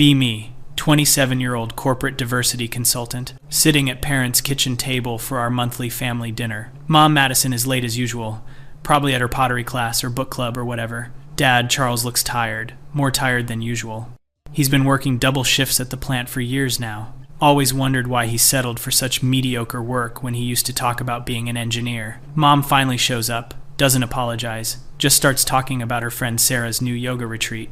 Be me, 27-year-old corporate diversity consultant, sitting at parents' kitchen table for our monthly family dinner. Mom Madison is late as usual, probably at her pottery class or book club or whatever. Dad, Charles, looks tired, more tired than usual. He's been working double shifts at the plant for years now. Always wondered why he settled for such mediocre work when he used to talk about being an engineer. Mom finally shows up, doesn't apologize, just starts talking about her friend Sarah's new yoga retreat.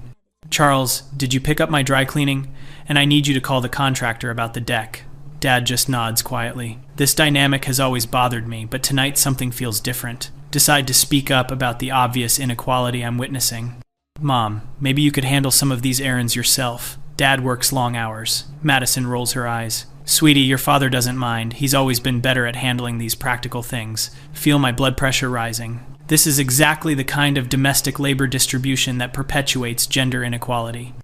Charles, did you pick up my dry cleaning? And I need you to call the contractor about the deck. Dad just nods quietly. This dynamic has always bothered me, but tonight something feels different. Decide to speak up about the obvious inequality I'm witnessing. Mom, maybe you could handle some of these errands yourself. Dad works long hours. Madison rolls her eyes. Sweetie, your father doesn't mind. He's always been better at handling these practical things. Feel my blood pressure rising. This is exactly the kind of domestic labor distribution that perpetuates gender inequality.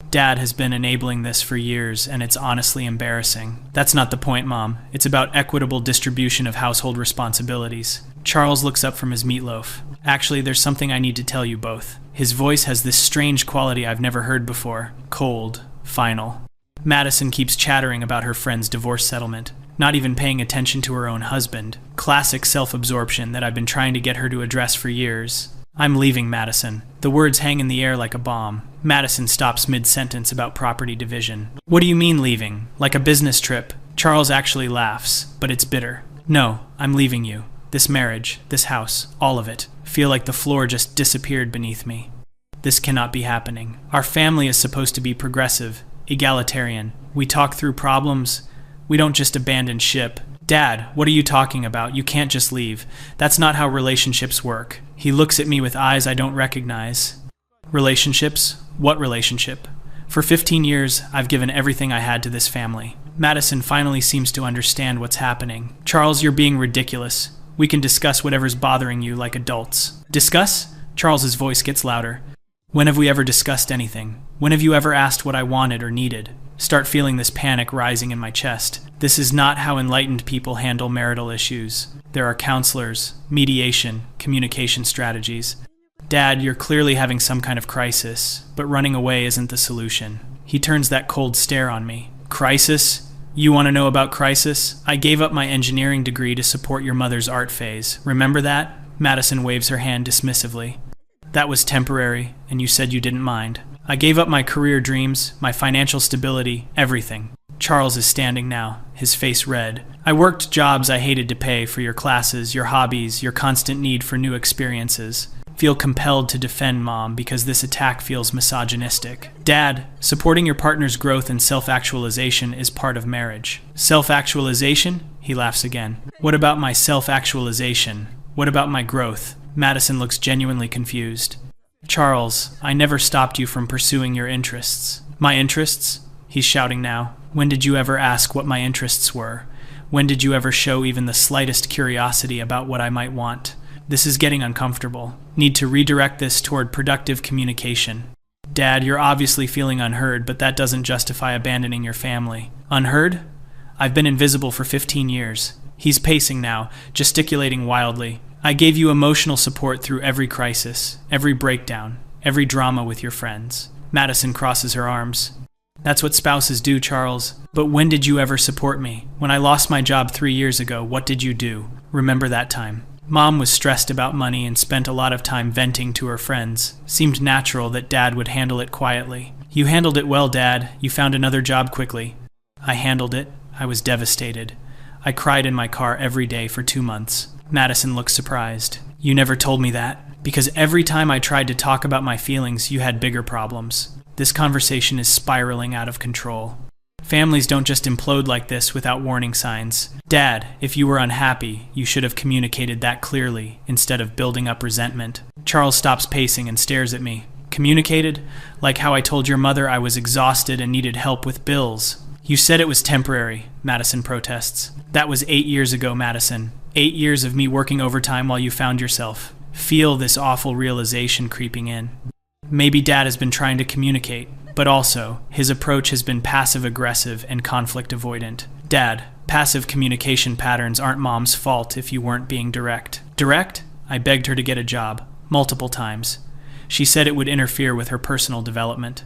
Dad has been enabling this for years, and it's honestly embarrassing. That's not the point, Mom. It's about equitable distribution of household responsibilities. Charles looks up from his meatloaf. Actually, there's something I need to tell you both. His voice has this strange quality I've never heard before. Cold. Final. Madison keeps chattering about her friend's divorce settlement, not even paying attention to her own husband. Classic self-absorption that I've been trying to get her to address for years. I'm leaving, Madison. The words hang in the air like a bomb. Madison stops mid-sentence about property division. What do you mean leaving? Like a business trip? Charles actually laughs, but it's bitter. No, I'm leaving you. This marriage, this house, all of it. Feel like the floor just disappeared beneath me. This cannot be happening. Our family is supposed to be progressive, egalitarian. We talk through problems. We don't just abandon ship. Dad, what are you talking about? You can't just leave. That's not how relationships work. He looks at me with eyes I don't recognize. Relationships? What relationship? For 15 years, I've given everything I had to this family. Madison finally seems to understand what's happening. Charles, you're being ridiculous. We can discuss whatever's bothering you like adults. Discuss? Charles's voice gets louder. When have we ever discussed anything? When have you ever asked what I wanted or needed? Start feeling this panic rising in my chest. This is not how enlightened people handle marital issues. There are counselors, mediation, communication strategies. Dad, you're clearly having some kind of crisis, but running away isn't the solution. He turns that cold stare on me. Crisis? You want to know about crisis? I gave up my engineering degree to support your mother's art phase. Remember that? Madison waves her hand dismissively. That was temporary, and you said you didn't mind. I gave up my career dreams, my financial stability, everything. Charles is standing now, his face red. I worked jobs I hated to pay for your classes, your hobbies, your constant need for new experiences. Feel compelled to defend Mom because this attack feels misogynistic. Dad, supporting your partner's growth and self-actualization is part of marriage. Self-actualization? He laughs again. What about my self-actualization? What about my growth? Madison looks genuinely confused. Charles, I never stopped you from pursuing your interests. My interests? He's shouting now. When did you ever ask what my interests were? When did you ever show even the slightest curiosity about what I might want? This is getting uncomfortable. Need to redirect this toward productive communication. Dad, you're obviously feeling unheard, but that doesn't justify abandoning your family. Unheard? I've been invisible for 15 years. He's pacing now, gesticulating wildly. I gave you emotional support through every crisis, every breakdown, every drama with your friends. Madison crosses her arms. That's what spouses do, Charles. But when did you ever support me? When I lost my job 3 years ago, what did you do? Remember that time. Mom was stressed about money and spent a lot of time venting to her friends. Seemed natural that Dad would handle it quietly. You handled it well, Dad. You found another job quickly. I handled it. I was devastated. I cried in my car every day for 2 months. Madison looks surprised. You never told me that. Because every time I tried to talk about my feelings, you had bigger problems. This conversation is spiraling out of control. Families don't just implode like this without warning signs. Dad, if you were unhappy, you should have communicated that clearly, instead of building up resentment. Charles stops pacing and stares at me. Communicated? Like how I told your mother I was exhausted and needed help with bills. You said it was temporary, Madison protests. That was 8 years ago, Madison. 8 years of me working overtime while you found yourself. Feel this awful realization creeping in. Maybe Dad has been trying to communicate, but also, his approach has been passive-aggressive and conflict-avoidant. Dad, passive communication patterns aren't Mom's fault if you weren't being direct. Direct? I begged her to get a job, multiple times. She said it would interfere with her personal development.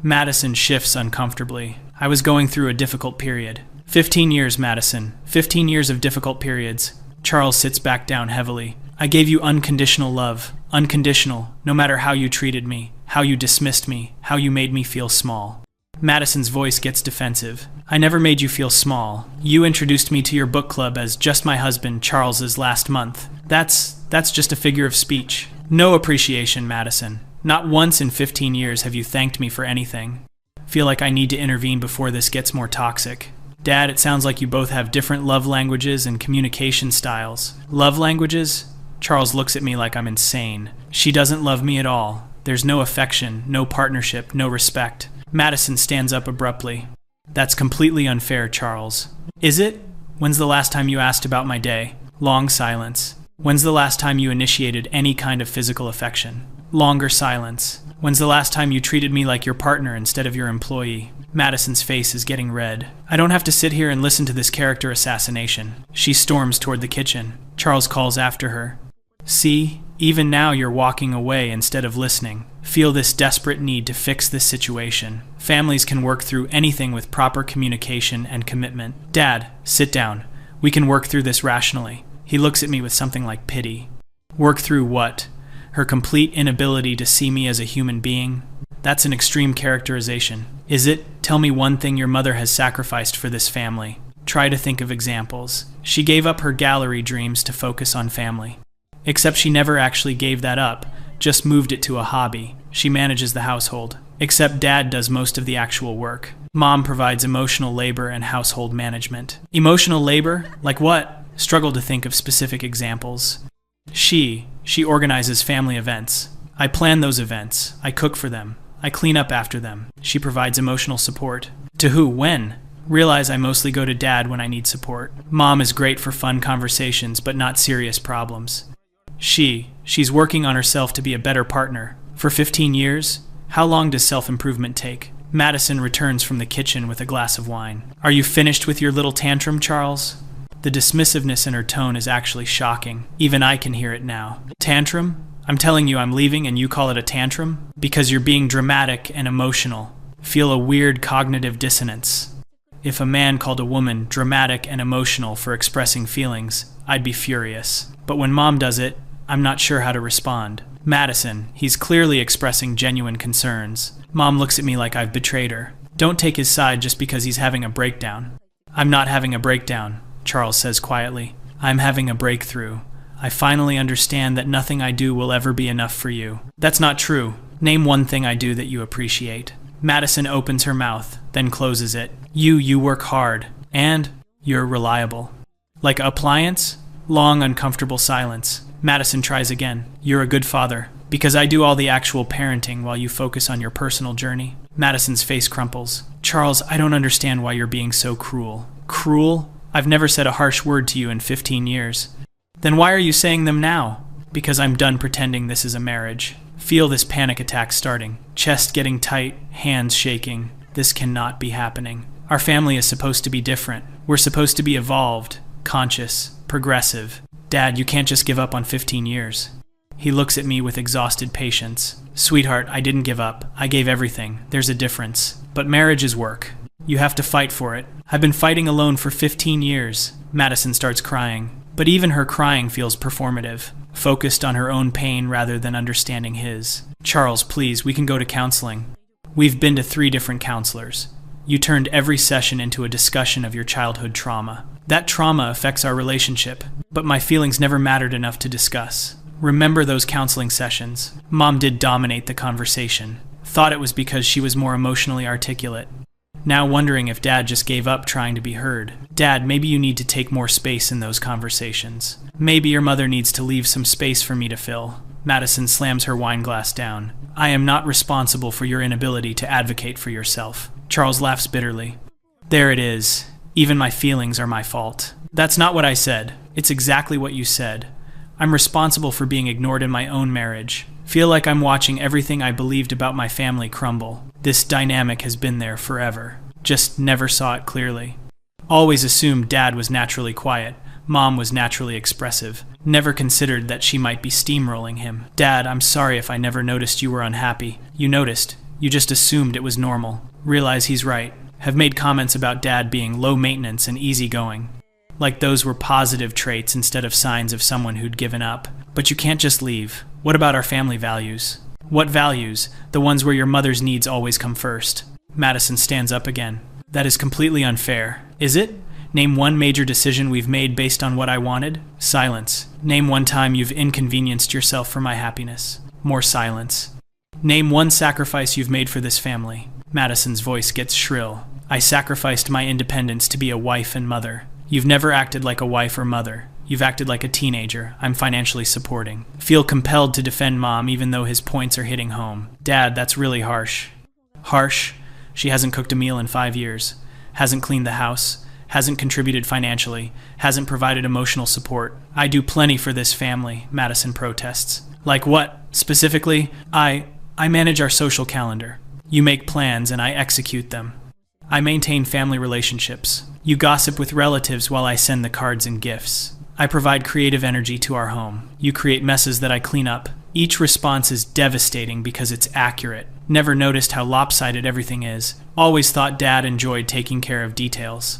Madison shifts uncomfortably. I was going through a difficult period. 15 years, Madison. 15 years of difficult periods. Charles sits back down heavily. I gave you unconditional love. Unconditional, no matter how you treated me, how you dismissed me, how you made me feel small. Madison's voice gets defensive. I never made you feel small. You introduced me to your book club as just my husband, Charles's, last month. That's just a figure of speech. No appreciation, Madison. Not once in 15 years have you thanked me for anything. Feel like I need to intervene before this gets more toxic. Dad, it sounds like you both have different love languages and communication styles. Love languages? Charles looks at me like I'm insane. She doesn't love me at all. There's no affection, no partnership, no respect. Madison stands up abruptly. That's completely unfair, Charles. Is it? When's the last time you asked about my day? Long silence. When's the last time you initiated any kind of physical affection? Longer silence. When's the last time you treated me like your partner instead of your employee? Madison's face is getting red. I don't have to sit here and listen to this character assassination. She storms toward the kitchen. Charles calls after her. See, even now you're walking away instead of listening. Feel this desperate need to fix this situation. Families can work through anything with proper communication and commitment. Dad, sit down. We can work through this rationally. He looks at me with something like pity. Work through what? Her complete inability to see me as a human being? That's an extreme characterization. Is it? Tell me one thing your mother has sacrificed for this family. Try to think of examples. She gave up her gallery dreams to focus on family. Except she never actually gave that up, just moved it to a hobby. She manages the household. Except Dad does most of the actual work. Mom provides emotional labor and household management. Emotional labor? Like what? Struggle to think of specific examples. She organizes family events. I plan those events. I cook for them. I clean up after them. She provides emotional support. To who? When? Realize I mostly go to Dad when I need support. Mom is great for fun conversations, but not serious problems. She's working on herself to be a better partner. For 15 years? How long does self-improvement take? Madison returns from the kitchen with a glass of wine. Are you finished with your little tantrum, Charles? The dismissiveness in her tone is actually shocking. Even I can hear it now. Tantrum? I'm telling you I'm leaving and you call it a tantrum? Because you're being dramatic and emotional. Feel a weird cognitive dissonance. If a man called a woman dramatic and emotional for expressing feelings, I'd be furious. But when Mom does it, I'm not sure how to respond. Madison, he's clearly expressing genuine concerns. Mom looks at me like I've betrayed her. Don't take his side just because he's having a breakdown. I'm not having a breakdown, Charles says quietly. I'm having a breakthrough. I finally understand that nothing I do will ever be enough for you. That's not true. Name one thing I do that you appreciate. Madison opens her mouth, then closes it. You work hard. And you're reliable. Like appliance? Long, uncomfortable silence. Madison tries again. You're a good father. Because I do all the actual parenting while you focus on your personal journey. Madison's face crumples. Charles, I don't understand why you're being so cruel. Cruel? I've never said a harsh word to you in 15 years. Then why are you saying them now? Because I'm done pretending this is a marriage. Feel this panic attack starting. Chest getting tight, hands shaking. This cannot be happening. Our family is supposed to be different. We're supposed to be evolved, conscious, progressive. Dad, you can't just give up on 15 years. He looks at me with exhausted patience. Sweetheart, I didn't give up. I gave everything. There's a difference. But marriage is work. You have to fight for it. I've been fighting alone for 15 years. Madison starts crying. But even her crying feels performative, focused on her own pain rather than understanding his. Charles, please, we can go to counseling. We've been to 3 different counselors. You turned every session into a discussion of your childhood trauma. That trauma affects our relationship, but my feelings never mattered enough to discuss. Remember those counseling sessions. Mom did dominate the conversation. Thought it was because she was more emotionally articulate. Now wondering if Dad just gave up trying to be heard. Dad, maybe you need to take more space in those conversations. Maybe your mother needs to leave some space for me to fill. Madison slams her wine glass down. I am not responsible for your inability to advocate for yourself. Charles laughs bitterly. There it is. Even my feelings are my fault. That's not what I said. It's exactly what you said. I'm responsible for being ignored in my own marriage. Feel like I'm watching everything I believed about my family crumble. This dynamic has been there forever. Just never saw it clearly. Always assumed Dad was naturally quiet. Mom was naturally expressive. Never considered that she might be steamrolling him. Dad, I'm sorry if I never noticed you were unhappy. You noticed. You just assumed it was normal. Realize he's right. Have made comments about Dad being low maintenance and easygoing. Like those were positive traits instead of signs of someone who'd given up. But you can't just leave. What about our family values? What values? The ones where your mother's needs always come first. Madison stands up again. That is completely unfair. Is it? Name one major decision we've made based on what I wanted. Silence. Name one time you've inconvenienced yourself for my happiness. More silence. Name one sacrifice you've made for this family. Madison's voice gets shrill. I sacrificed my independence to be a wife and mother. You've never acted like a wife or mother. You've acted like a teenager I'm financially supporting. Feel compelled to defend Mom even though his points are hitting home. Dad, that's really harsh. Harsh? She hasn't cooked a meal in 5 years. Hasn't cleaned the house. Hasn't contributed financially. Hasn't provided emotional support. I do plenty for this family, Madison protests. Like what? Specifically, I manage our social calendar. You make plans and I execute them. I maintain family relationships. You gossip with relatives while I send the cards and gifts. I provide creative energy to our home. You create messes that I clean up. Each response is devastating because it's accurate. Never noticed how lopsided everything is. Always thought Dad enjoyed taking care of details.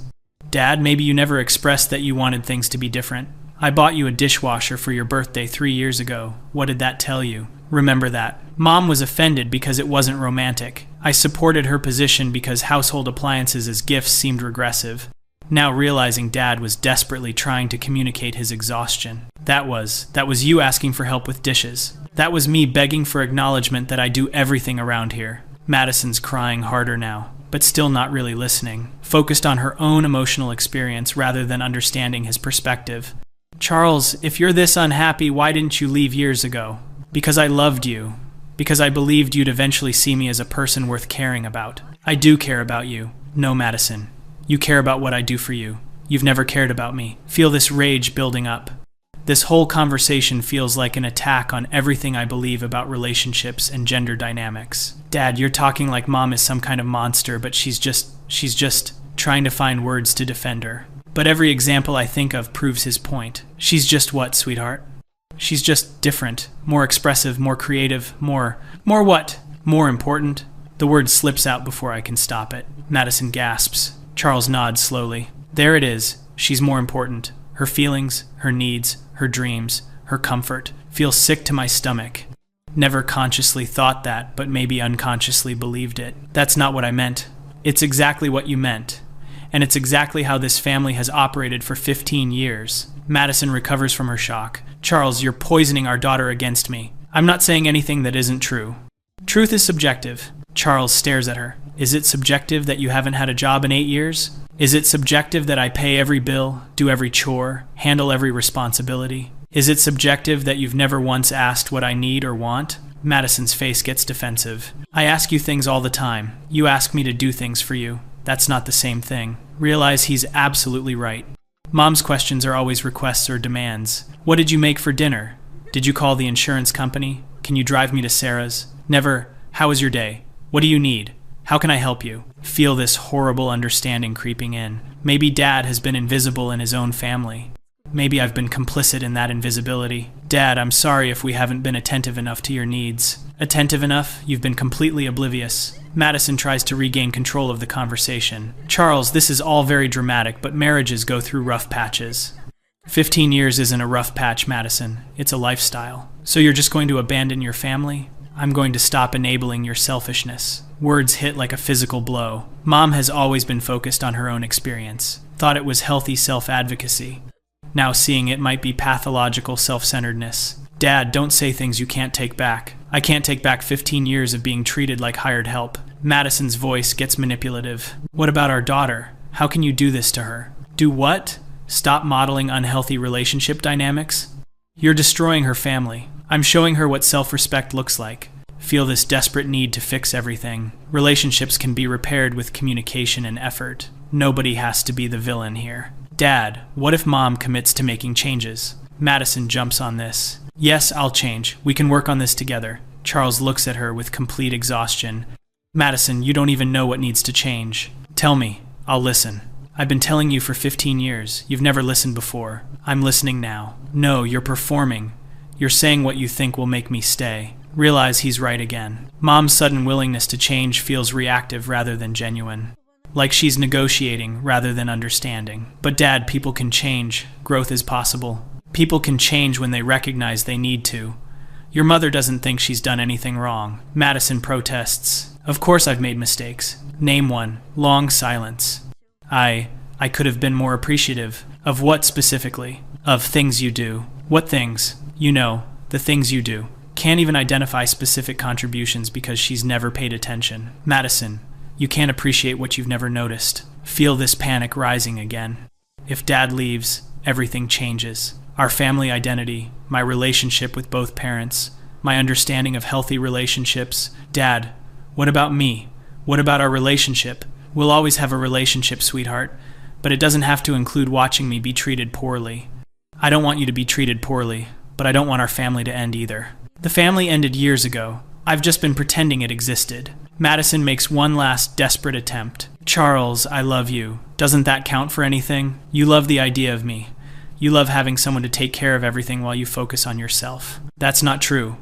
Dad, maybe you never expressed that you wanted things to be different. I bought you a dishwasher for your birthday 3 years ago. What did that tell you? Remember that. Mom was offended because it wasn't romantic. I supported her position because household appliances as gifts seemed regressive. Now realizing Dad was desperately trying to communicate his exhaustion. That was you asking for help with dishes. That was me begging for acknowledgement that I do everything around here. Madison's crying harder now, but still not really listening, focused on her own emotional experience rather than understanding his perspective. Charles, if you're this unhappy, why didn't you leave years ago? Because I loved you. Because I believed you'd eventually see me as a person worth caring about. I do care about you. No, Madison. You care about what I do for you. You've never cared about me. Feel this rage building up. This whole conversation feels like an attack on everything I believe about relationships and gender dynamics. Dad, you're talking like Mom is some kind of monster, but she's just trying to find words to defend her. But every example I think of proves his point. She's just what, sweetheart? She's just different, more expressive, more creative, more what? More important? The word slips out before I can stop it. Madison gasps. Charles nods slowly. There it is. She's more important. Her feelings, her needs, her dreams, her comfort. Feel sick to my stomach. Never consciously thought that, but maybe unconsciously believed it. That's not what I meant. It's exactly what you meant. And it's exactly how this family has operated for 15 years. Madison recovers from her shock. Charles, you're poisoning our daughter against me. I'm not saying anything that isn't true. Truth is subjective. Charles stares at her. Is it subjective that you haven't had a job in 8 years? Is it subjective that I pay every bill, do every chore, handle every responsibility? Is it subjective that you've never once asked what I need or want? Madison's face gets defensive. I ask you things all the time. You ask me to do things for you. That's not the same thing. Realize he's absolutely right. Mom's questions are always requests or demands. What did you make for dinner? Did you call the insurance company? Can you drive me to Sarah's? Never, how was your day? What do you need? How can I help you? Feel this horrible understanding creeping in. Maybe Dad has been invisible in his own family. Maybe I've been complicit in that invisibility. Dad, I'm sorry if we haven't been attentive enough to your needs. Attentive enough? You've been completely oblivious. Madison tries to regain control of the conversation. Charles, this is all very dramatic, but marriages go through rough patches. 15 years isn't a rough patch, Madison. It's a lifestyle. So you're just going to abandon your family? I'm going to stop enabling your selfishness. Words hit like a physical blow. Mom has always been focused on her own experience. Thought it was healthy self-advocacy. Now seeing it might be pathological self-centeredness. Dad, don't say things you can't take back. I can't take back 15 years of being treated like hired help. Madison's voice gets manipulative. What about our daughter? How can you do this to her? Do what? Stop modeling unhealthy relationship dynamics? You're destroying her family. I'm showing her what self-respect looks like. Feel this desperate need to fix everything. Relationships can be repaired with communication and effort. Nobody has to be the villain here. Dad, what if Mom commits to making changes? Madison jumps on this. Yes, I'll change. We can work on this together. Charles looks at her with complete exhaustion. Madison, you don't even know what needs to change. Tell me. I'll listen. I've been telling you for 15 years. You've never listened before. I'm listening now. No, you're performing. You're saying what you think will make me stay. Realize he's right again. Mom's sudden willingness to change feels reactive rather than genuine. Like she's negotiating rather than understanding. But Dad, people can change. Growth is possible. People can change when they recognize they need to. Your mother doesn't think she's done anything wrong. Madison protests. Of course I've made mistakes. Name one. Long silence. I could have been more appreciative. Of what specifically? Of things you do. What things? You know, the things you do. Can't even identify specific contributions because she's never paid attention. Madison, you can't appreciate what you've never noticed. Feel this panic rising again. If Dad leaves, everything changes. Our family identity, my relationship with both parents, my understanding of healthy relationships. Dad, what about me? What about our relationship? We'll always have a relationship, sweetheart, but it doesn't have to include watching me be treated poorly. I don't want you to be treated poorly, but I don't want our family to end either. The family ended years ago. I've just been pretending it existed. Madison makes one last desperate attempt. Charles, I love you. Doesn't that count for anything? You love the idea of me. You love having someone to take care of everything while you focus on yourself. That's not true.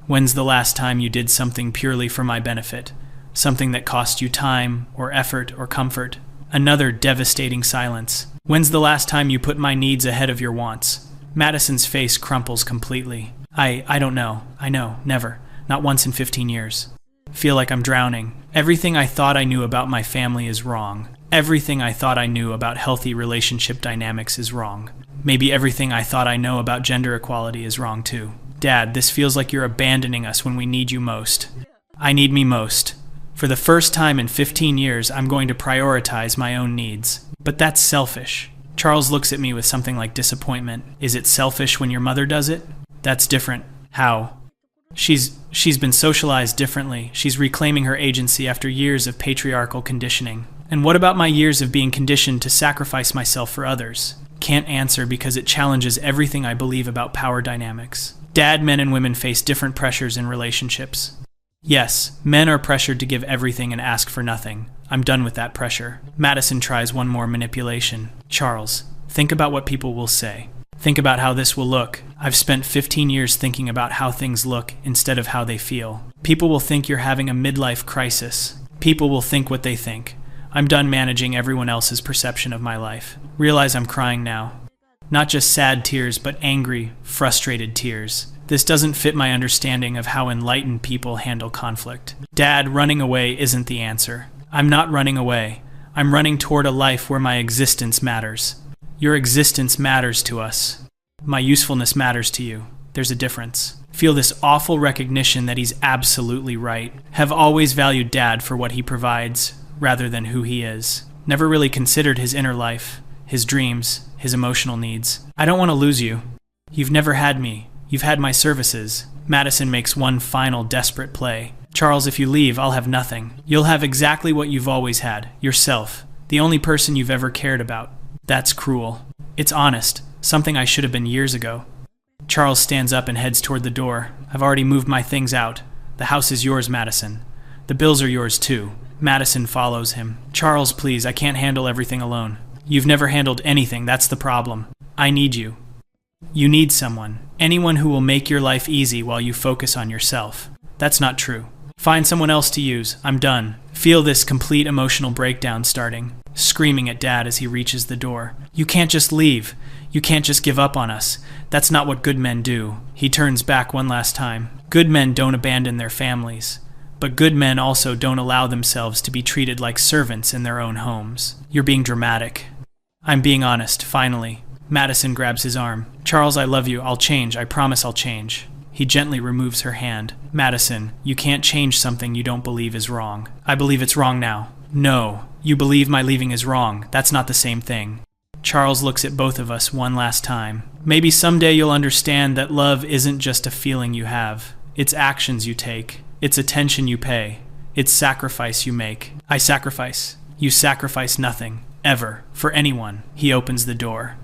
When's the last time you did something purely for my benefit? Something that cost you time, or effort, or comfort? Another devastating silence. When's the last time you put my needs ahead of your wants? Madison's face crumples completely. I don't know. I know. Never. Not once in 15 years. Feel like I'm drowning. Everything I thought I knew about my family is wrong. Everything I thought I knew about healthy relationship dynamics is wrong. Maybe everything I thought I know about gender equality is wrong too. Dad, this feels like you're abandoning us when we need you most. I need me most. For the first time in 15 years, I'm going to prioritize my own needs. But that's selfish. Charles looks at me with something like disappointment. Is it selfish when your mother does it? That's different. How? She's been socialized differently. She's reclaiming her agency after years of patriarchal conditioning. And what about my years of being conditioned to sacrifice myself for others? Can't answer because it challenges everything I believe about power dynamics. Dad, men and women face different pressures in relationships. Yes, men are pressured to give everything and ask for nothing. I'm done with that pressure. Madison tries one more manipulation. Charles, think about what people will say. Think about how this will look. I've spent 15 years thinking about how things look instead of how they feel. People will think you're having a midlife crisis. People will think what they think. I'm done managing everyone else's perception of my life. Realize I'm crying now. Not just sad tears, but angry, frustrated tears. This doesn't fit my understanding of how enlightened people handle conflict. Dad, running away isn't the answer. I'm not running away. I'm running toward a life where my existence matters. Your existence matters to us. My usefulness matters to you. There's a difference. Feel this awful recognition that he's absolutely right. Have always valued Dad for what he provides, rather than who he is. Never really considered his inner life, his dreams, his emotional needs. I don't want to lose you. You've never had me. You've had my services. Madison makes one final desperate play. Charles, if you leave, I'll have nothing. You'll have exactly what you've always had. Yourself. The only person you've ever cared about. That's cruel. It's honest. Something I should have been years ago. Charles stands up and heads toward the door. I've already moved my things out. The house is yours, Madison. The bills are yours too. Madison follows him. Charles, please, I can't handle everything alone. You've never handled anything, that's the problem. I need you. You need someone. Anyone who will make your life easy while you focus on yourself. That's not true. Find someone else to use. I'm done. Feel this complete emotional breakdown starting. Screaming at Dad as he reaches the door. You can't just leave. You can't just give up on us. That's not what good men do. He turns back one last time. Good men don't abandon their families. But good men also don't allow themselves to be treated like servants in their own homes. You're being dramatic. I'm being honest, finally. Madison grabs his arm. Charles, I love you. I'll change. I promise I'll change. He gently removes her hand. Madison, you can't change something you don't believe is wrong. I believe it's wrong now. No, you believe my leaving is wrong. That's not the same thing. Charles looks at both of us one last time. Maybe someday you'll understand that love isn't just a feeling you have. It's actions you take. It's attention you pay. It's sacrifice you make. I sacrifice. You sacrifice nothing. Ever. For anyone. He opens the door.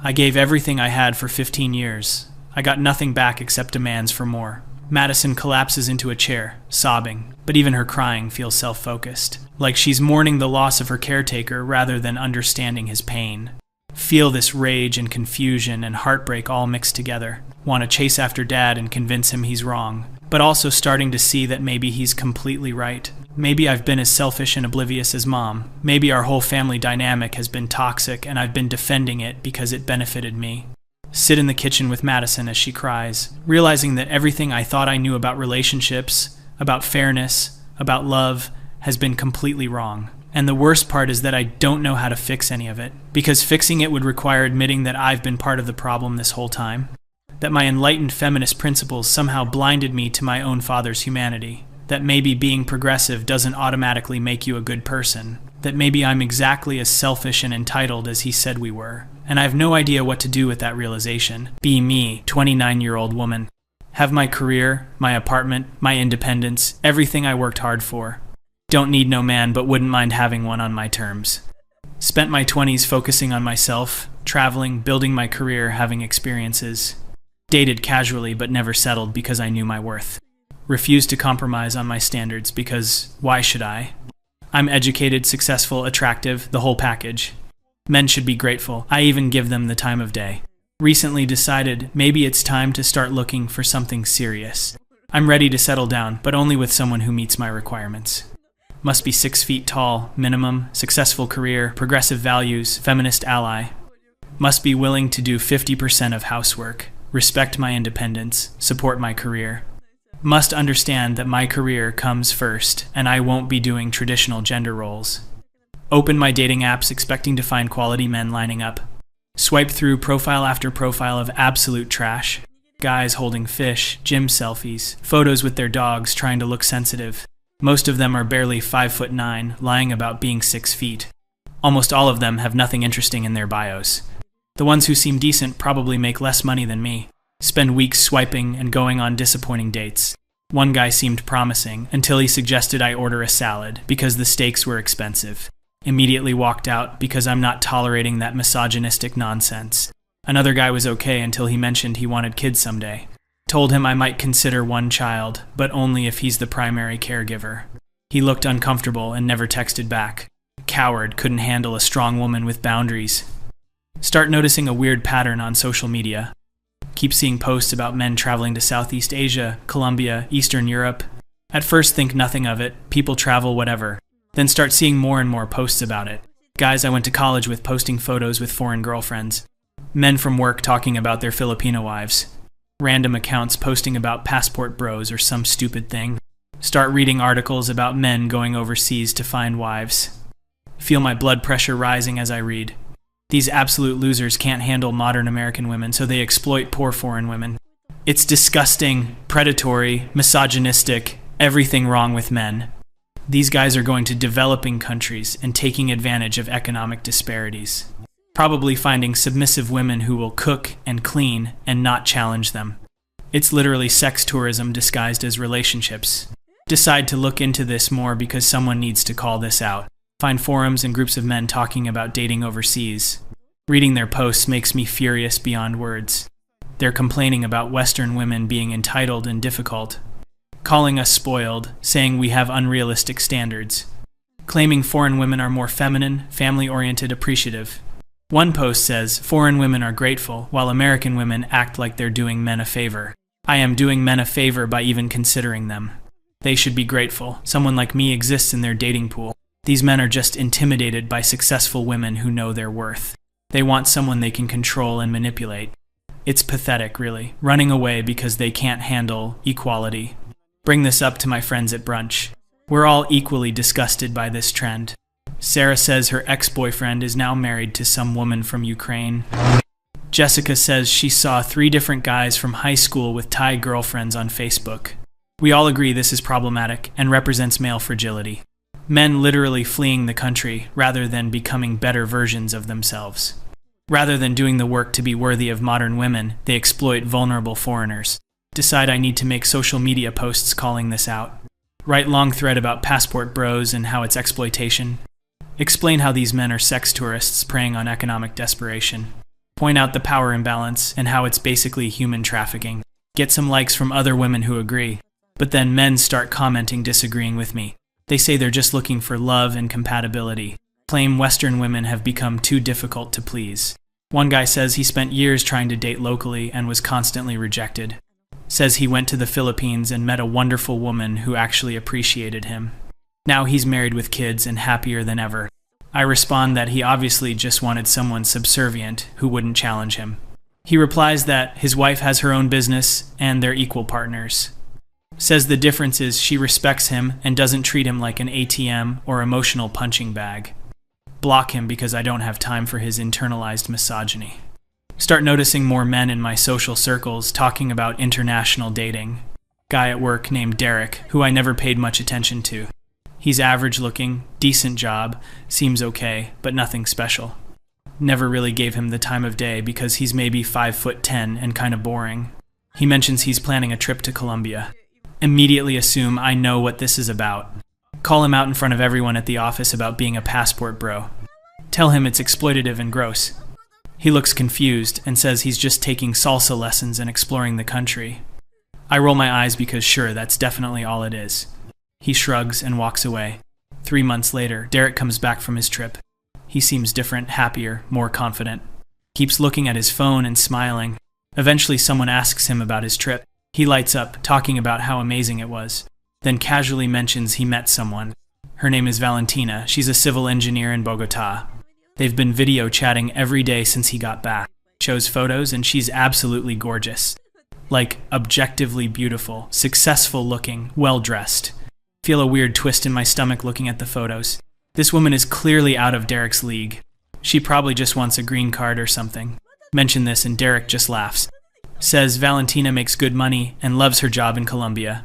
I gave everything I had for 15 years. I got nothing back except demands for more. Madison collapses into a chair, sobbing, but even her crying feels self-focused, like she's mourning the loss of her caretaker rather than understanding his pain. Feel this rage and confusion and heartbreak all mixed together. Want to chase after Dad and convince him he's wrong. but also starting to see that maybe he's completely right. Maybe I've been as selfish and oblivious as Mom. Maybe our whole family dynamic has been toxic and I've been defending it because it benefited me. Sit in the kitchen with Madison as she cries, realizing that everything I thought I knew about relationships, about fairness, about love, has been completely wrong. And the worst part is that I don't know how to fix any of it, because fixing it would require admitting that I've been part of the problem this whole time. That my enlightened feminist principles somehow blinded me to my own father's humanity. That maybe being progressive doesn't automatically make you a good person. That maybe I'm exactly as selfish and entitled as he said we were. And I have no idea what to do with that realization. Be me, 29-year-old woman. Have my career, my apartment, my independence, everything I worked hard for. Don't need no man, but wouldn't mind having one on my terms. Spent my 20s focusing on myself, traveling, building my career, having experiences. Dated casually, but never settled because I knew my worth. Refused to compromise on my standards because why should I? I'm educated, successful, attractive, the whole package. Men should be grateful. I even give them the time of day. Recently decided maybe it's time to start looking for something serious. I'm ready to settle down, but only with someone who meets my requirements. Must be 6 feet tall, minimum, successful career, progressive values, feminist ally. Must be willing to do 50% of housework, respect my independence, support my career. Must understand that my career comes first, and I won't be doing traditional gender roles. Open my dating apps expecting to find quality men lining up. Swipe through profile after profile of absolute trash. Guys holding fish, gym selfies, photos with their dogs trying to look sensitive. Most of them are barely 5'9", lying about being 6 feet. Almost all of them have nothing interesting in their bios. The ones who seem decent probably make less money than me. Spend weeks swiping and going on disappointing dates. One guy seemed promising until he suggested I order a salad because the steaks were expensive. Immediately walked out because I'm not tolerating that misogynistic nonsense. Another guy was okay until he mentioned he wanted kids someday. Told him I might consider one child, but only if he's the primary caregiver. He looked uncomfortable and never texted back. Coward, couldn't handle a strong woman with boundaries. Start noticing a weird pattern on social media. Keep seeing posts about men traveling to Southeast Asia, Colombia, Eastern Europe. At first think nothing of it, people travel whatever. Then start seeing more and more posts about it. Guys I went to college with posting photos with foreign girlfriends. Men from work talking about their Filipino wives. Random accounts posting about passport bros or some stupid thing. Start reading articles about men going overseas to find wives. Feel my blood pressure rising as I read. These absolute losers can't handle modern American women, so they exploit poor foreign women. It's disgusting, predatory, misogynistic, everything wrong with men. These guys are going to developing countries and taking advantage of economic disparities. Probably finding submissive women who will cook and clean and not challenge them. It's literally sex tourism disguised as relationships. Decide to look into this more because someone needs to call this out. Find forums and groups of men talking about dating overseas. Reading their posts makes me furious beyond words. They're complaining about Western women being entitled and difficult. Calling us spoiled, saying we have unrealistic standards. Claiming foreign women are more feminine, family-oriented, appreciative. One post says, foreign women are grateful, while American women act like they're doing men a favor. I am doing men a favor by even considering them. They should be grateful. Someone like me exists in their dating pool. These men are just intimidated by successful women who know their worth. They want someone they can control and manipulate. It's pathetic, really, running away because they can't handle equality. Bring this up to my friends at brunch. We're all equally disgusted by this trend. Sarah says her ex-boyfriend is now married to some woman from Ukraine. Jessica says she saw 3 different guys from high school with Thai girlfriends on Facebook. We all agree this is problematic and represents male fragility. Men literally fleeing the country rather than becoming better versions of themselves. Rather than doing the work to be worthy of modern women, they exploit vulnerable foreigners. Decide I need to make social media posts calling this out. Write long thread about passport bros and how it's exploitation. Explain how these men are sex tourists preying on economic desperation. Point out the power imbalance and how it's basically human trafficking. Get some likes from other women who agree. But then men start commenting disagreeing with me. They say they're just looking for love and compatibility. Claim Western women have become too difficult to please. One guy says he spent years trying to date locally and was constantly rejected. Says he went to the Philippines and met a wonderful woman who actually appreciated him. Now he's married with kids and happier than ever. I respond that he obviously just wanted someone subservient who wouldn't challenge him. He replies that his wife has her own business and they're equal partners. Says the difference is she respects him and doesn't treat him like an ATM or emotional punching bag. Block him because I don't have time for his internalized misogyny. Start noticing more men in my social circles talking about international dating. Guy at work named Derek, who I never paid much attention to. He's average looking, decent job, seems okay, but nothing special. Never really gave him the time of day because he's maybe 5'10" and kinda boring. He mentions he's planning a trip to Colombia. Immediately assume I know what this is about. Call him out in front of everyone at the office about being a passport bro. Tell him it's exploitative and gross. He looks confused and says he's just taking salsa lessons and exploring the country. I roll my eyes because sure, that's definitely all it is. He shrugs and walks away. 3 months later, Derek comes back from his trip. He seems different, happier, more confident. Keeps looking at his phone and smiling. Eventually someone asks him about his trip. He lights up, talking about how amazing it was. Then casually mentions he met someone. Her name is Valentina. She's a civil engineer in Bogota. They've been video chatting every day since he got back. Shows photos and she's absolutely gorgeous. Like, objectively beautiful, successful looking, well-dressed. Feel a weird twist in my stomach looking at the photos. This woman is clearly out of Derek's league. She probably just wants a green card or something. Mention this and Derek just laughs. Says Valentina makes good money and loves her job in Colombia.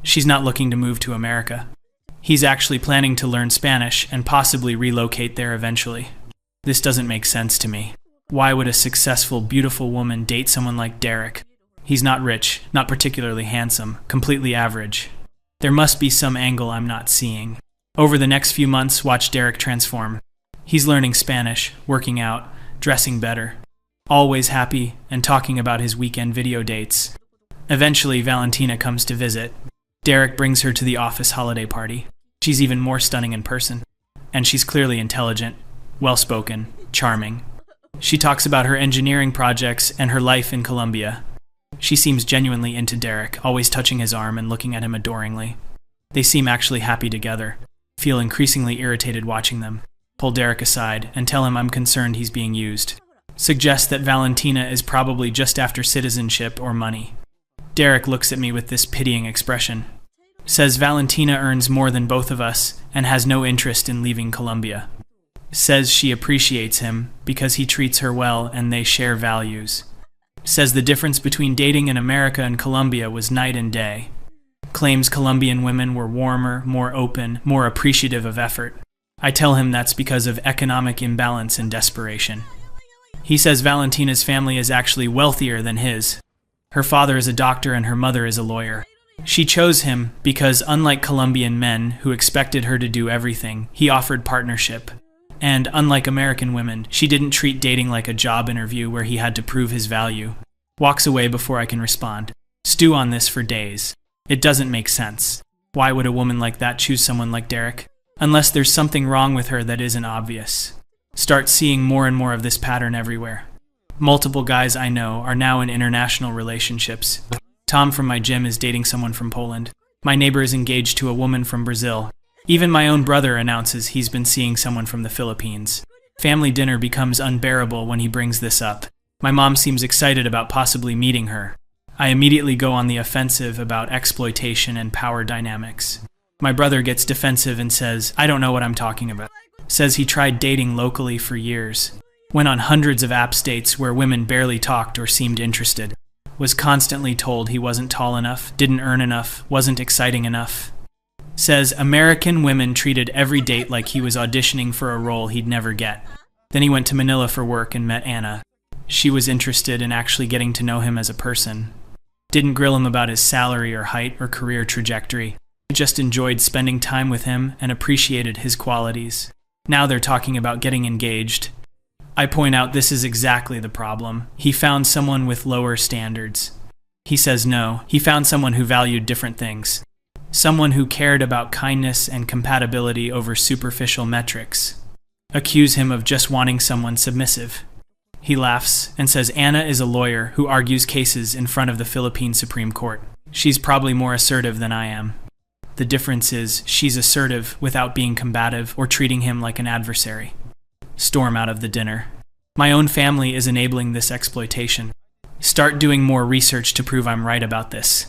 She's not looking to move to America. He's actually planning to learn Spanish and possibly relocate there eventually. This doesn't make sense to me. Why would a successful, beautiful woman date someone like Derek? He's not rich, not particularly handsome, completely average. There must be some angle I'm not seeing. Over the next few months, watch Derek transform. He's learning Spanish, working out, dressing better. Always happy and talking about his weekend video dates. Eventually, Valentina comes to visit. Derek brings her to the office holiday party. She's even more stunning in person. And she's clearly intelligent, well-spoken, charming. She talks about her engineering projects and her life in Colombia. She seems genuinely into Derek, always touching his arm and looking at him adoringly. They seem actually happy together. Feel increasingly irritated watching them. Pull Derek aside and tell him I'm concerned he's being used. Suggest that Valentina is probably just after citizenship or money. Derek looks at me with this pitying expression. Says Valentina earns more than both of us and has no interest in leaving Colombia. Says she appreciates him because he treats her well and they share values. Says the difference between dating in America and Colombia was night and day. Claims Colombian women were warmer, more open, more appreciative of effort. I tell him that's because of economic imbalance and desperation. He says Valentina's family is actually wealthier than his. Her father is a doctor and her mother is a lawyer. She chose him because, unlike Colombian men who expected her to do everything, he offered partnership. And, unlike American women, she didn't treat dating like a job interview where he had to prove his value. Walks away before I can respond. Stew on this for days. It doesn't make sense. Why would a woman like that choose someone like Derek? Unless there's something wrong with her that isn't obvious. Start seeing more and more of this pattern everywhere. Multiple guys I know are now in international relationships. Tom from my gym is dating someone from Poland. My neighbor is engaged to a woman from Brazil. Even my own brother announces he's been seeing someone from the Philippines. Family dinner becomes unbearable when he brings this up. My mom seems excited about possibly meeting her. I immediately go on the offensive about exploitation and power dynamics. My brother gets defensive and says, I don't know what I'm talking about. Says he tried dating locally for years. Went on hundreds of app dates where women barely talked or seemed interested. Was constantly told he wasn't tall enough, didn't earn enough, wasn't exciting enough. Says American women treated every date like he was auditioning for a role he'd never get. Then he went to Manila for work and met Anna. She was interested in actually getting to know him as a person. Didn't grill him about his salary or height or career trajectory. Just enjoyed spending time with him and appreciated his qualities. Now they're talking about getting engaged. I point out this is exactly the problem. He found someone with lower standards. He says no, he found someone who valued different things. Someone who cared about kindness and compatibility over superficial metrics. Accuse him of just wanting someone submissive. He laughs and says Anna is a lawyer who argues cases in front of the Philippine Supreme Court. She's probably more assertive than I am. The difference is she's assertive without being combative or treating him like an adversary. Storm out of the dinner. My own family is enabling this exploitation. Start doing more research to prove I'm right about this.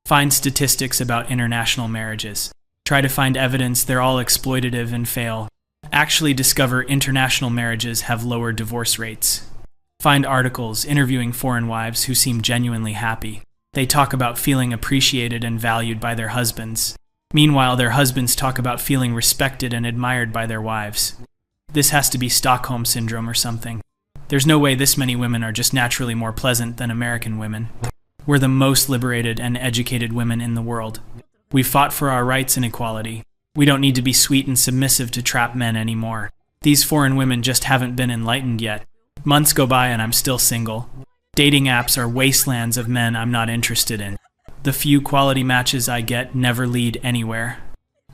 Find statistics about international marriages. Try to find evidence they're all exploitative and fail. Actually discover international marriages have lower divorce rates. Find articles interviewing foreign wives who seem genuinely happy. They talk about feeling appreciated and valued by their husbands. Meanwhile, their husbands talk about feeling respected and admired by their wives. This has to be Stockholm Syndrome or something. There's no way this many women are just naturally more pleasant than American women. We're the most liberated and educated women in the world. We've fought for our rights and equality. We don't need to be sweet and submissive to trap men anymore. These foreign women just haven't been enlightened yet. Months go by and I'm still single. Dating apps are wastelands of men I'm not interested in. The few quality matches I get never lead anywhere.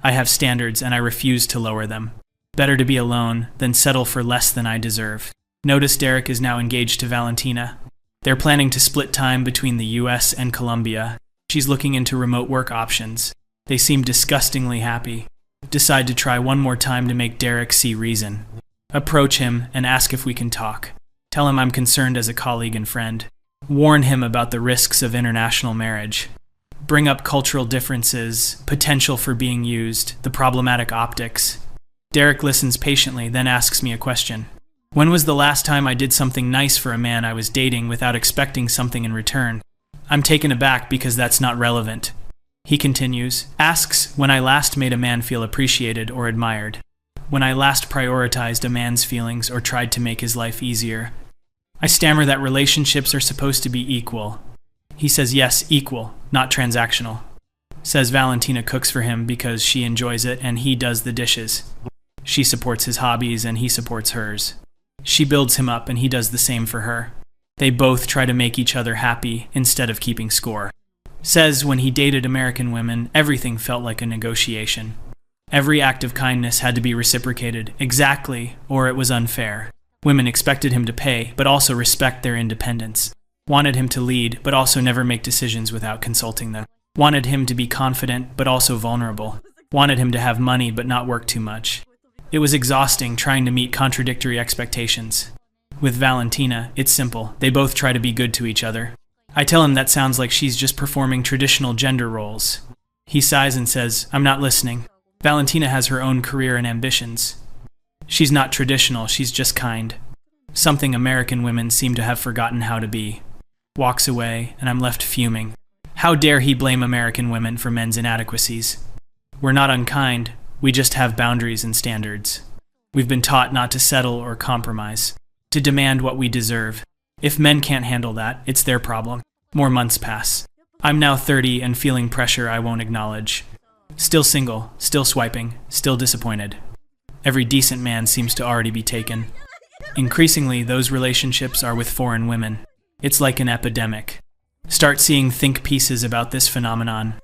I have standards and I refuse to lower them. Better to be alone than settle for less than I deserve. Notice Derek is now engaged to Valentina. They're planning to split time between the US and Colombia. She's looking into remote work options. They seem disgustingly happy. Decide to try one more time to make Derek see reason. Approach him and ask if we can talk. Tell him I'm concerned as a colleague and friend. Warn him about the risks of international marriage. Bring up cultural differences, potential for being used, the problematic optics. Derek listens patiently, then asks me a question. When was the last time I did something nice for a man I was dating without expecting something in return? I'm taken aback because that's not relevant. He continues, asks when I last made a man feel appreciated or admired. When I last prioritized a man's feelings or tried to make his life easier. I stammer that relationships are supposed to be equal. He says yes, equal, not transactional. Says Valentina cooks for him because she enjoys it and he does the dishes. She supports his hobbies and he supports hers. She builds him up and he does the same for her. They both try to make each other happy instead of keeping score. Says when he dated American women, everything felt like a negotiation. Every act of kindness had to be reciprocated, exactly, or it was unfair. Women expected him to pay, but also respect their independence. Wanted him to lead, but also never make decisions without consulting them. Wanted him to be confident, but also vulnerable. Wanted him to have money, but not work too much. It was exhausting trying to meet contradictory expectations. With Valentina, it's simple. They both try to be good to each other. I tell him that sounds like she's just performing traditional gender roles. He sighs and says, I'm not listening. Valentina has her own career and ambitions. She's not traditional, she's just kind. Something American women seem to have forgotten how to be. Walks away, and I'm left fuming. How dare he blame American women for men's inadequacies? We're not unkind, we just have boundaries and standards. We've been taught not to settle or compromise, to demand what we deserve. If men can't handle that, it's their problem. More months pass. I'm now 30 and feeling pressure I won't acknowledge. Still single, still swiping, still disappointed. Every decent man seems to already be taken. Increasingly, those relationships are with foreign women. It's like an epidemic. Start seeing think pieces about this phenomenon.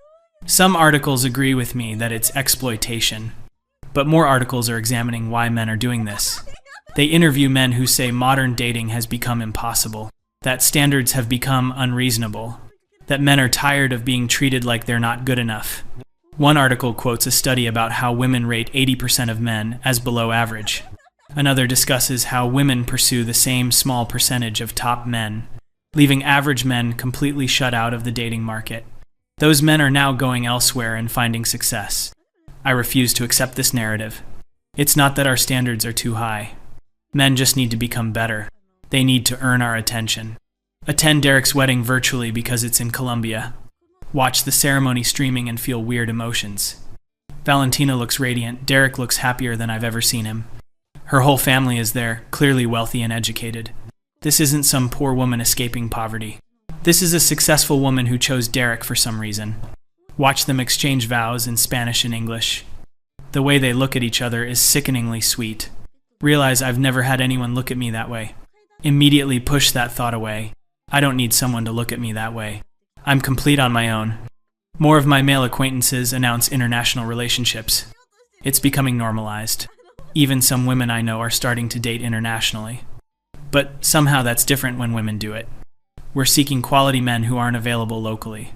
Some articles agree with me that it's exploitation, but more articles are examining why men are doing this. They interview men who say modern dating has become impossible, that standards have become unreasonable, that men are tired of being treated like they're not good enough. One article quotes a study about how women rate 80% of men as below average. Another discusses how women pursue the same small percentage of top men, leaving average men completely shut out of the dating market. Those men are now going elsewhere and finding success. I refuse to accept this narrative. It's not that our standards are too high. Men just need to become better. They need to earn our attention. Attend Derek's wedding virtually because it's in Colombia. Watch the ceremony streaming and feel weird emotions. Valentina looks radiant. Derek looks happier than I've ever seen him. Her whole family is there, clearly wealthy and educated. This isn't some poor woman escaping poverty. This is a successful woman who chose Derek for some reason. Watch them exchange vows in Spanish and English. The way they look at each other is sickeningly sweet. Realize I've never had anyone look at me that way. Immediately push that thought away. I don't need someone to look at me that way. I'm complete on my own. More of my male acquaintances announce international relationships. It's becoming normalized. Even some women I know are starting to date internationally. But somehow that's different when women do it. We're seeking quality men who aren't available locally.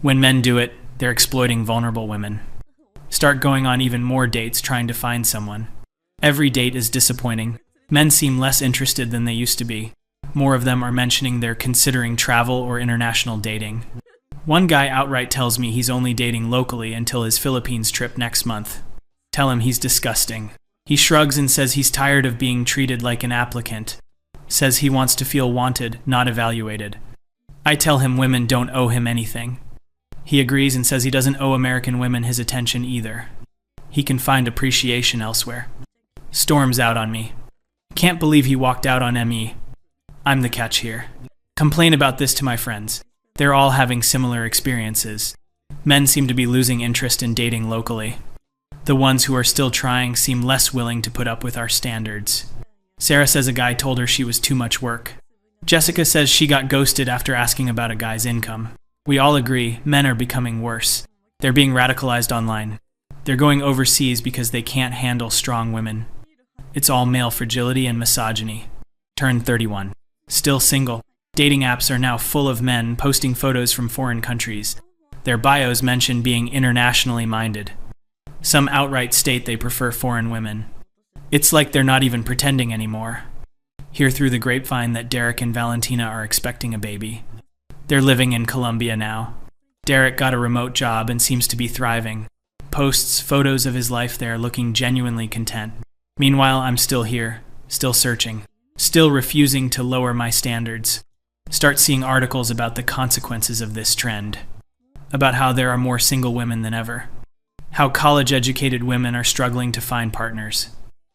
When men do it, they're exploiting vulnerable women. Start going on even more dates trying to find someone. Every date is disappointing. Men seem less interested than they used to be. More of them are mentioning they're considering travel or international dating. One guy outright tells me he's only dating locally until his Philippines trip next month. Tell him he's disgusting. He shrugs and says he's tired of being treated like an applicant. Says he wants to feel wanted, not evaluated. I tell him women don't owe him anything. He agrees and says he doesn't owe American women his attention either. He can find appreciation elsewhere. Storms out on me. Can't believe he walked out on ME. I'm the catch here. Complain about this to my friends. They're all having similar experiences. Men seem to be losing interest in dating locally. The ones who are still trying seem less willing to put up with our standards. Sarah says a guy told her she was too much work. Jessica says she got ghosted after asking about a guy's income. We all agree men are becoming worse. They're being radicalized online. They're going overseas because they can't handle strong women. It's all male fragility and misogyny. Turned 31. Still single. Dating apps are now full of men posting photos from foreign countries. Their bios mention being internationally minded. Some outright state they prefer foreign women. It's like they're not even pretending anymore. Hear through the grapevine that Derek and Valentina are expecting a baby. They're living in Colombia now. Derek got a remote job and seems to be thriving. Posts photos of his life there looking genuinely content. Meanwhile, I'm still here, still searching, still refusing to lower my standards. Start seeing articles about the consequences of this trend. About how there are more single women than ever. How college-educated women are struggling to find partners.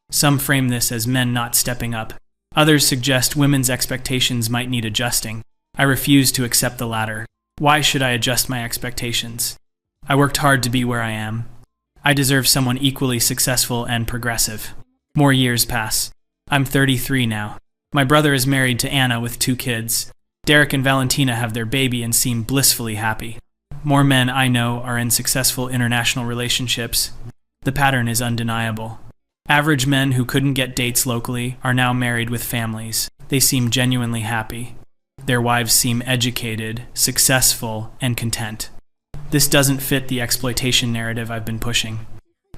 Some frame this as men not stepping up. Others suggest women's expectations might need adjusting. I refuse to accept the latter. Why should I adjust my expectations? I worked hard to be where I am. I deserve someone equally successful and progressive. More years pass. I'm 33 now. My brother is married to Anna with 2 kids. Derek and Valentina have their baby and seem blissfully happy. More men I know are in successful international relationships. The pattern is undeniable. Average men who couldn't get dates locally are now married with families. They seem genuinely happy. Their wives seem educated, successful, and content. This doesn't fit the exploitation narrative I've been pushing.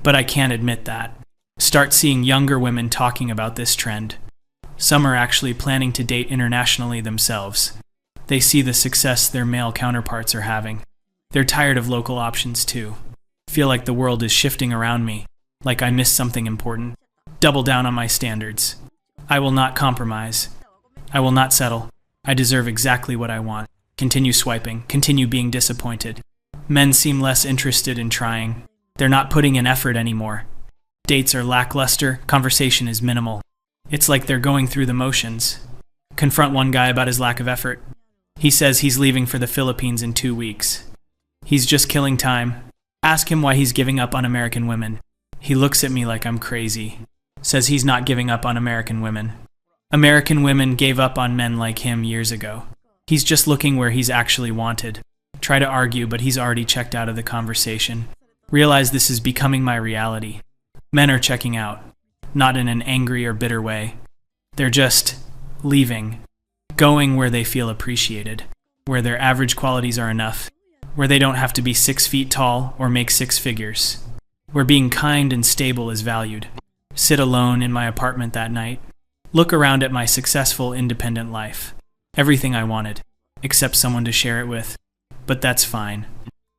But I can't admit that. Start seeing younger women talking about this trend. Some are actually planning to date internationally themselves. They see the success their male counterparts are having. They're tired of local options too. Feel like the world is shifting around me, like I missed something important. Double down on my standards. I will not compromise. I will not settle. I deserve exactly what I want. Continue swiping. Continue being disappointed. Men seem less interested in trying. They're not putting in effort anymore. Dates are lackluster. Conversation is minimal. It's like they're going through the motions. Confront one guy about his lack of effort. He says he's leaving for the Philippines in 2 weeks. He's just killing time. Ask him why he's giving up on American women. He looks at me like I'm crazy. Says he's not giving up on American women. American women gave up on men like him years ago. He's just looking where he's actually wanted. Try to argue, but he's already checked out of the conversation. Realize this is becoming my reality. Men are checking out. Not in an angry or bitter way. They're just leaving. Going where they feel appreciated. Where their average qualities are enough. Where they don't have to be 6 feet tall or make 6 figures. Where being kind and stable is valued. Sit alone in my apartment that night. Look around at my successful, independent life. Everything I wanted, except someone to share it with. But that's fine.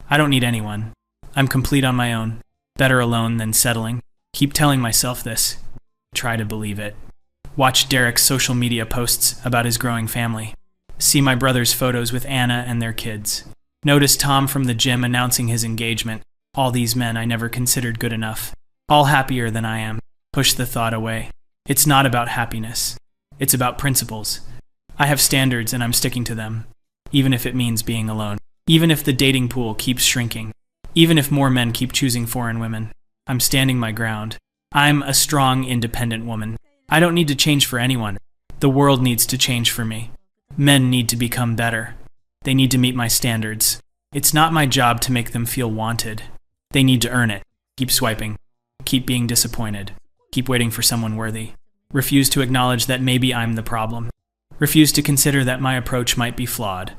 I don't need anyone. I'm complete on my own. Better alone than settling. Keep telling myself this. Try to believe it. Watch Derek's social media posts about his growing family. See my brother's photos with Anna and their kids. Notice Tom from the gym announcing his engagement. All these men I never considered good enough. All happier than I am. Push the thought away. It's not about happiness. It's about principles. I have standards and I'm sticking to them. Even if it means being alone. Even if the dating pool keeps shrinking. Even if more men keep choosing foreign women. I'm standing my ground. I'm a strong, independent woman. I don't need to change for anyone. The world needs to change for me. Men need to become better. They need to meet my standards. It's not my job to make them feel wanted. They need to earn it. Keep swiping. Keep being disappointed. Keep waiting for someone worthy. Refuse to acknowledge that maybe I'm the problem. Refuse to consider that my approach might be flawed.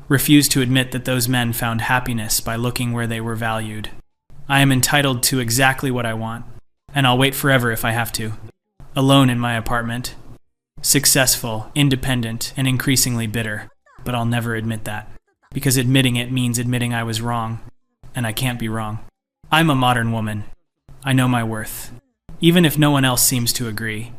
Refuse to admit that those men found happiness by looking where they were valued. I am entitled to exactly what I want, and I'll wait forever if I have to. Alone in my apartment. Successful, independent, and increasingly bitter. But I'll never admit that. Because admitting it means admitting I was wrong. And I can't be wrong. I'm a modern woman. I know my worth. Even if no one else seems to agree.